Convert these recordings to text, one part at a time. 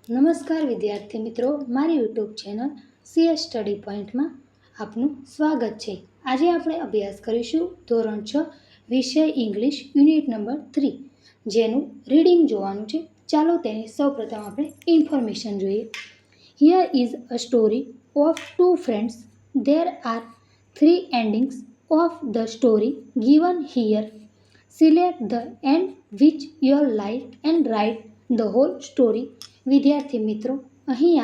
નમસ્કાર વિદ્યાર્થી મિત્રો, મારી યુટ્યુબ ચેનલ CS સ્ટડી પોઈન્ટમાં આપનું સ્વાગત છે. આજે આપણે અભ્યાસ કરીશું ધોરણ 6 વિષય ઇંગ્લિશ યુનિટ નંબર 3, જેનું રીડિંગ જોવાનું છે. ચાલો તેને સૌપ્રથમ આપણે ઇન્ફોર્મેશન જોઈએ. Here is a story of two friends. There are 3 endings of the story given here. Select the end which your like and write the whole story. વિદ્યાર્થી મિત્રો, અહીં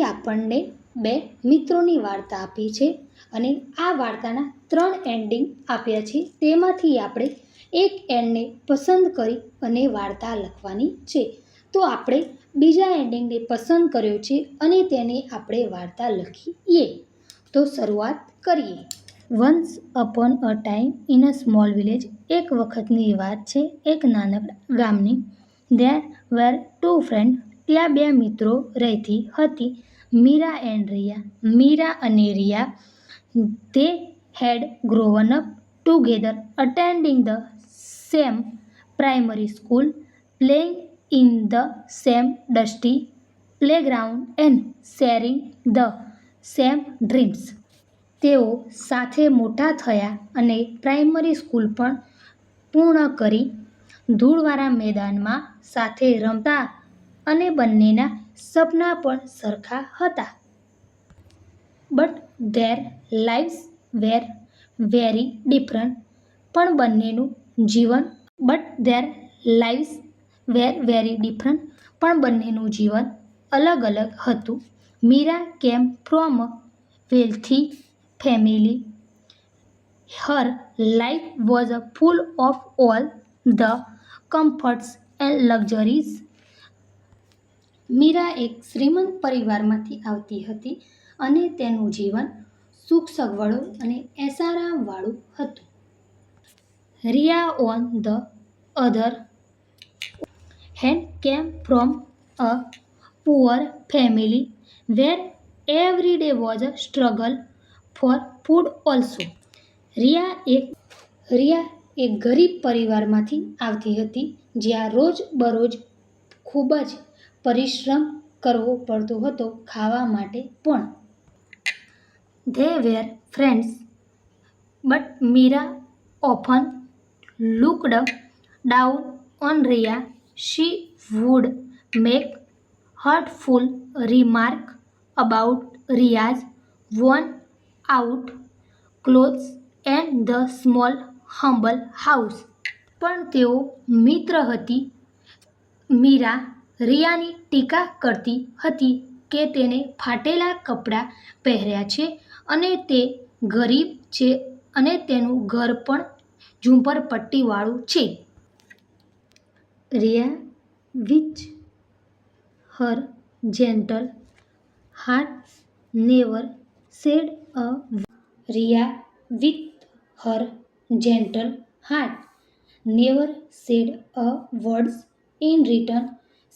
આપણને બે મિત્રોની વાર્તા આપી છે અને આ વાર્તાના 3 એન્ડિંગ આપ્યા છે. તેમાંથી આપણે એક એન્ડને પસંદ કરી અને વાર્તા લખવાની છે. તો આપણે બીજા એન્ડિંગને પસંદ કર્યો છે અને તેને આપણે વાર્તા લખીએ. તો શરૂઆત કરીએ. Once upon a time in a small village. એક વખતની વાત છે એક નાનકડા ગામની. There were two friend. ત્યાં બે મિત્રો રહેતી હતી, મીરા એન્ડ રિયા. મીરા અને Riya. They had grown up together, attending the same primary school, playing in the same dusty playground and sharing the same dreams. તેઓ સાથે મોટા થયા અને પ્રાઇમરી સ્કૂલ પણ પૂર્ણ કરી. ધૂળવાળા મેદાનમાં સાથે રમતા અને બંનેના સપના પણ સરખા હતા. But their lives were very different. પણ બંનેનું જીવન અલગ અલગ હતું. Meera came from a wealthy family. Her life was full of all the comforts and luxuries. Meera એક શ્રીમંત પરિવારમાંથી આવતી હતી અને તેનું જીવન સુખ સગવડો અને એસારામવાળું હતું. Riya on the other hand came from a poor family where every day was a struggle for food also. Riya એક ગરીબ પરિવારમાંથી આવતી હતી, જ્યાં રોજ બરોજ ખૂબ જ પરિશ્રમ કરવો પડતો હતો ખાવા માટે પણ. They were friends but Meera often looked down on Riya. She would make hurtful remark about Riya's worn out clothes and the small humble house. પણ તેઓ મિત્ર હતી. મીરા રિયાની ટીકા કરતી હતી કે તેણે ફાટેલા કપડાં પહેર્યા છે અને તે ગરીબ છે અને તેનું ઘર પણ ઝૂંપડપટ્ટીવાળું છે. Riya with her gentle heart never said a Riya with her gentle heart never said a word in return.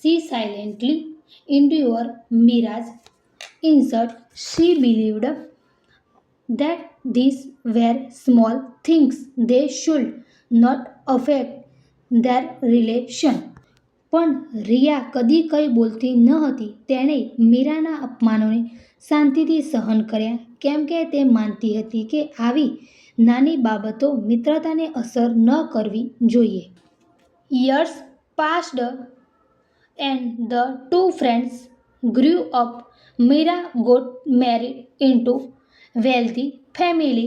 She silently endured Mira's insult. She believed that these were small things. They should not affect their relation. પણ રિયા કદી કંઈ બોલતી ન હતી. તેણે મીરાના અપમાનોને શાંતિથી સહન કર્યા, કેમ કે તે માનતી હતી કે આવી નાની બાબતો મિત્રતાને અસર ન કરવી જોઈએ. Years passed and the two friends grew up. Meera got married into wealthy family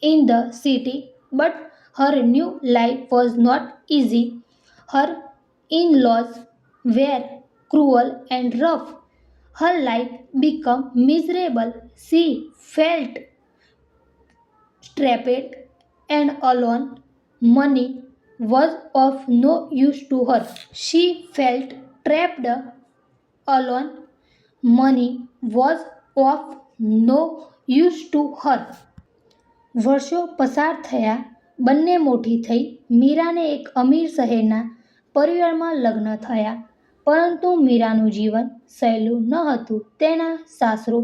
in the city, but her new life was not easy. Her in-laws were cruel and rough. Her life became miserable. She felt trapped and alone. Money was of no use to her. She felt trapped alone. Money was of no use to her. વર્ષો પસાર થયા. બંને મોટી થઈ. મીરાને એક અમીર શહેરના પરિવારમાં લગ્ન થયા, પરંતુ મીરાનું જીવન સહેલું ન હતું. તેના સાસરો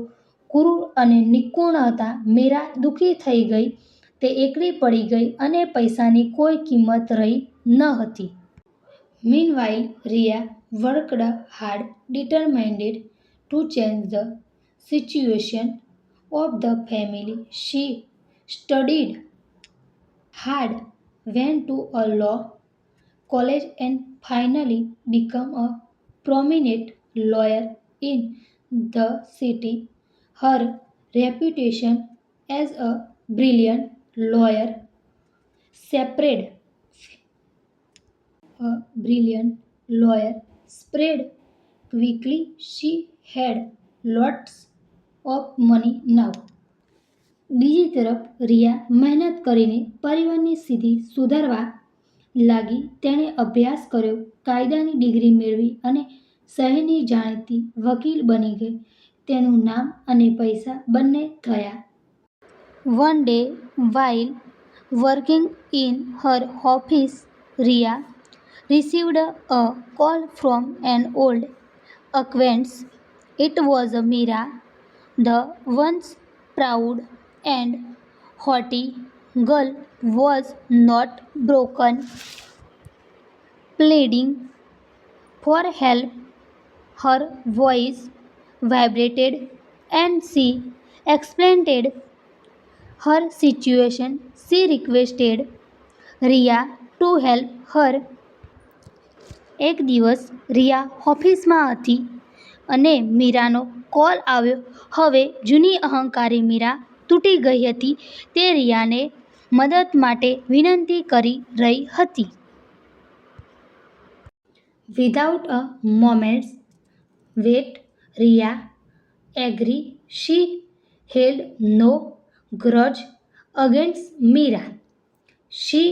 ક્રૂર અને નિપુણ હતા. મીરા દુઃખી થઈ ગઈ. તે એકલી પડી ગઈ અને પૈસાની કોઈ કિંમત રહી ન હતી. Meanwhile, Ria worked hard, determined to change the situation of the family. She studied hard, went to a law college, and finally became a prominent lawyer in the city. Her reputation as a brilliant lawyer spread spread quickly. She had lots of money now. બીજી તરફ રિયા મહેનત કરીને પરિવારની સ્થિતિ સુધારવા લાગી. તેણે અભ્યાસ કર્યો, કાયદાની ડિગ્રી મેળવી અને શહેરની જાણીતી વકીલ બની ગઈ. તેનું નામ અને પૈસા બંને થયા. One day, while working in her office, Ria received a call from an old acquaintance. It was Mira, the once proud and haughty girl was not broken, pleading for help. Her voice vibrated and she explained her situation. She requested Ria to help her. એક દિવસ રિયા ઓફિસમાં હતી અને મીરાનો call આવ્યો. હવે જૂની અહંકારી મીરા તૂટી ગઈ હતી. તે રિયાને મદદ માટે વિનંતી કરી રહી હતી. Without a moment's wait, Ria agreed. She held no grudge against Mira. She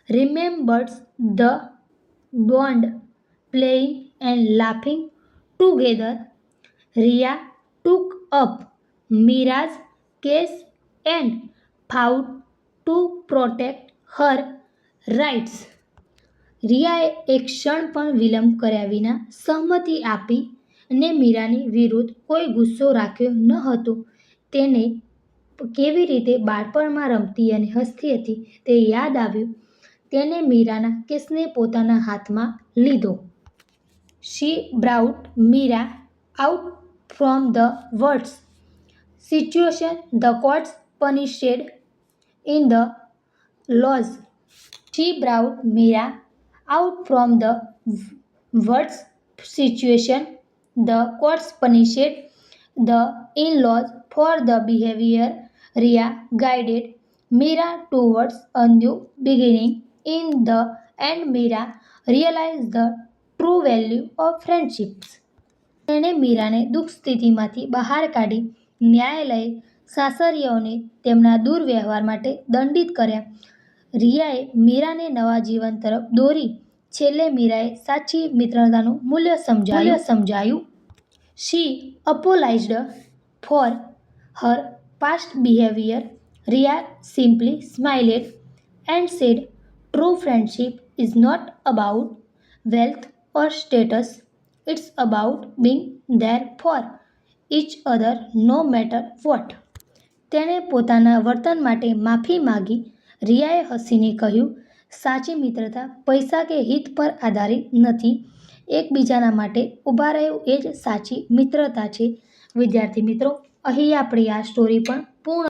remembers the bond, playing and laughing together. Ria took up Mira's case and fought to protect her rights. રિયાએ એક ક્ષણ પણ વિલંબ કર્યા વિના સહમતિ આપી અને મીરાની વિરુદ્ધ કોઈ ગુસ્સો રાખ્યો ન હતો. તેને કેવી રીતે બાળપણમાં રમતી અને હસતી હતી તે યાદ આવ્યું. તેણે મીરાના કેસને પોતાના હાથમાં લીધો. She brought Mira out from the worst situation the courts punished in the laws. She brought Mira out from the worst situation the courts punished the in-laws for the behavior. Ria guided Mira towards a new beginning. In the end, Mira realized the true value of friendships. તેણે મીરાને દુઃખ સ્થિતિમાંથી બહાર કાઢી. ન્યાયાલયે સાસરિયાઓને તેમના દુર્વ્યવહાર માટે દંડિત કર્યા. રિયાએ મીરાને નવા જીવન તરફ દોરી. છેલ્લે મીરાએ સાચી મિત્રતાનું મૂલ્ય સમજાયું. She apologized for her past behavior. Ria simply smiled and said, true friendship is not about wealth or status. It's about being there for each other no matter what. તેણે પોતાના વર્તન માટે માફી માગી. રિયાએ હસીને કહ્યું, સાચી મિત્રતા પૈસા કે હિત પર આધારિત નથી. એકબીજાના માટે ઊભા રહેવું એ જ સાચી મિત્રતા છે. વિદ્યાર્થી મિત્રો, અહીં આપણી આ સ્ટોરી પણ પૂર્ણ